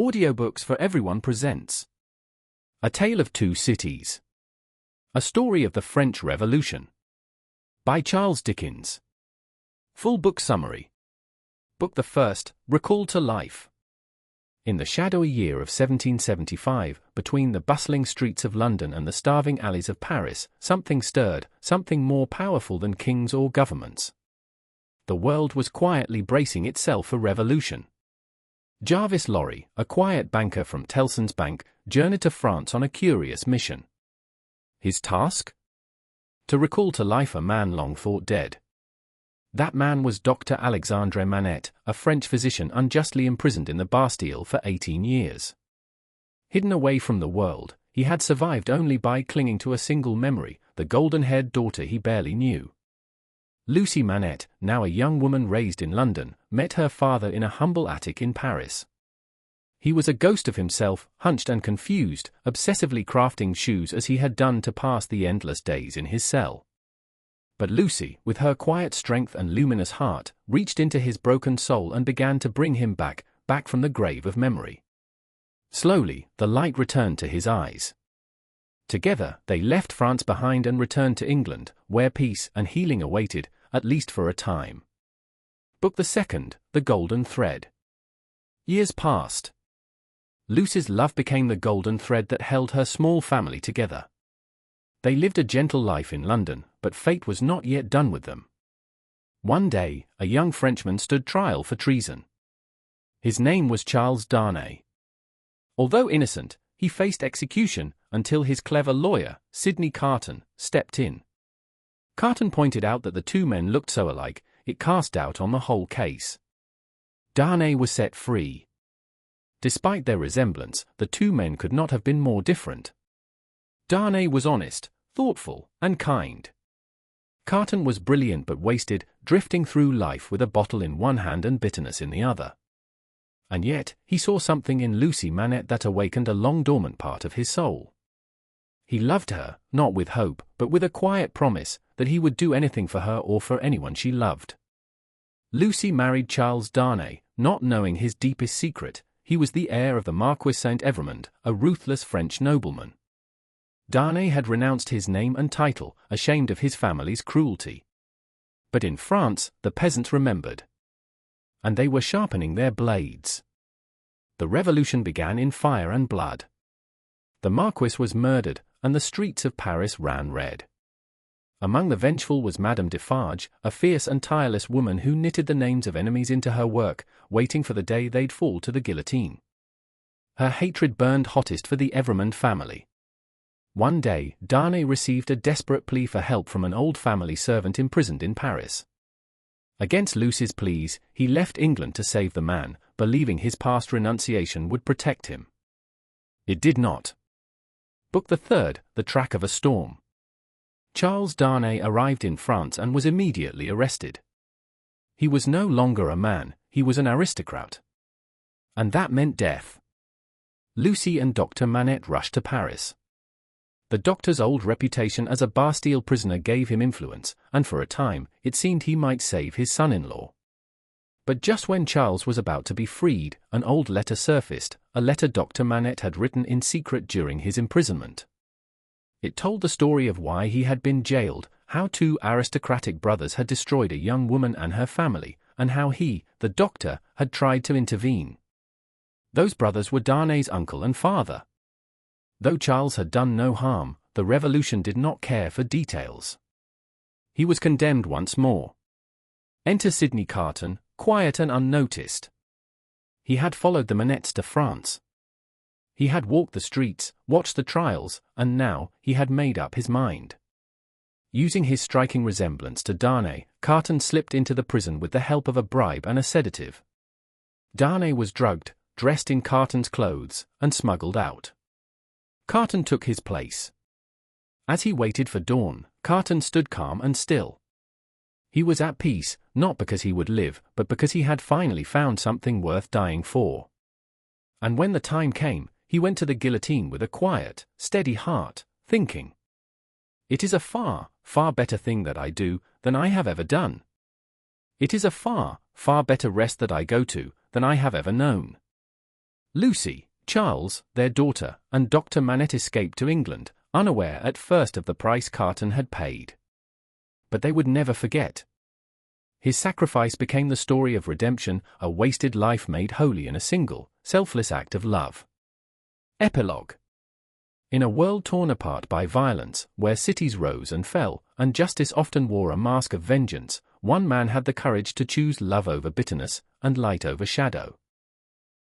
Audiobooks for Everyone presents A Tale of Two Cities. A Story of the French Revolution. By Charles Dickens. Full book summary. Book the first, Recalled to Life. In the shadowy year of 1775, between the bustling streets of London and the starving alleys of Paris, something stirred, something more powerful than kings or governments. The world was quietly bracing itself for revolution. Jarvis Lorry, a quiet banker from Tellson's Bank, journeyed to France on a curious mission. His task? To recall to life a man long thought dead. That man was Dr. Alexandre Manette, a French physician unjustly imprisoned in the Bastille for 18 years. Hidden away from the world, he had survived only by clinging to a single memory, the golden-haired daughter he barely knew. Lucy Manette, now a young woman raised in London, met her father in a humble attic in Paris. He was a ghost of himself, hunched and confused, obsessively crafting shoes as he had done to pass the endless days in his cell. But Lucy, with her quiet strength and luminous heart, reached into his broken soul and began to bring him back from the grave of memory. Slowly, the light returned to his eyes. Together, they left France behind and returned to England, where peace and healing awaited, at least for a time. Book the second, The Golden Thread. Years passed. Lucy's love became the golden thread that held her small family together. They lived a gentle life in London, but fate was not yet done with them. One day, a young Frenchman stood trial for treason. His name was Charles Darnay. Although innocent, he faced execution until his clever lawyer, Sydney Carton, stepped in. Carton pointed out that the two men looked so alike, it cast doubt on the whole case. Darnay was set free. Despite their resemblance, the two men could not have been more different. Darnay was honest, thoughtful, and kind. Carton was brilliant but wasted, drifting through life with a bottle in one hand and bitterness in the other. And yet, he saw something in Lucy Manette that awakened a long-dormant part of his soul. He loved her, not with hope, but with a quiet promise that he would do anything for her or for anyone she loved. Lucy married Charles Darnay, not knowing his deepest secret. He was the heir of the Marquis Saint-Evremond, a ruthless French nobleman. Darnay had renounced his name and title, ashamed of his family's cruelty. But in France, the peasants remembered. And they were sharpening their blades. The revolution began in fire and blood. The Marquis was murdered, and the streets of Paris ran red. Among the vengeful was Madame Defarge, a fierce and tireless woman who knitted the names of enemies into her work, waiting for the day they'd fall to the guillotine. Her hatred burned hottest for the Evremond family. One day, Darnay received a desperate plea for help from an old family servant imprisoned in Paris. Against Lucy's pleas, he left England to save the man, believing his past renunciation would protect him. It did not. Book the third, The Track of a Storm. Charles Darnay arrived in France and was immediately arrested. He was no longer a man, he was an aristocrat. And that meant death. Lucy and Dr. Manette rushed to Paris. The doctor's old reputation as a Bastille prisoner gave him influence, and for a time, it seemed he might save his son-in-law. But just when Charles was about to be freed, an old letter surfaced, a letter Dr. Manette had written in secret during his imprisonment. It told the story of why he had been jailed, how two aristocratic brothers had destroyed a young woman and her family, and how he, the doctor, had tried to intervene. Those brothers were Darnay's uncle and father. Though Charles had done no harm, the revolution did not care for details. He was condemned once more. Enter Sydney Carton, quiet and unnoticed. He had followed the Manettes to France. He had walked the streets, watched the trials, and now, he had made up his mind. Using his striking resemblance to Darnay, Carton slipped into the prison with the help of a bribe and a sedative. Darnay was drugged, dressed in Carton's clothes, and smuggled out. Carton took his place. As he waited for dawn, Carton stood calm and still. He was at peace, not because he would live, but because he had finally found something worth dying for. And when the time came, he went to the guillotine with a quiet, steady heart, thinking, "It is a far, far better thing that I do than I have ever done. It is a far, far better rest that I go to than I have ever known. Lucy, Charles, their daughter, and Dr. Manette escaped to England, unaware at first of the price Carton had paid. But they would never forget. His sacrifice became the story of redemption, a wasted life made holy in a single, selfless act of love. Epilogue. In a world torn apart by violence, where cities rose and fell, and justice often wore a mask of vengeance, one man had the courage to choose love over bitterness, and light over shadow.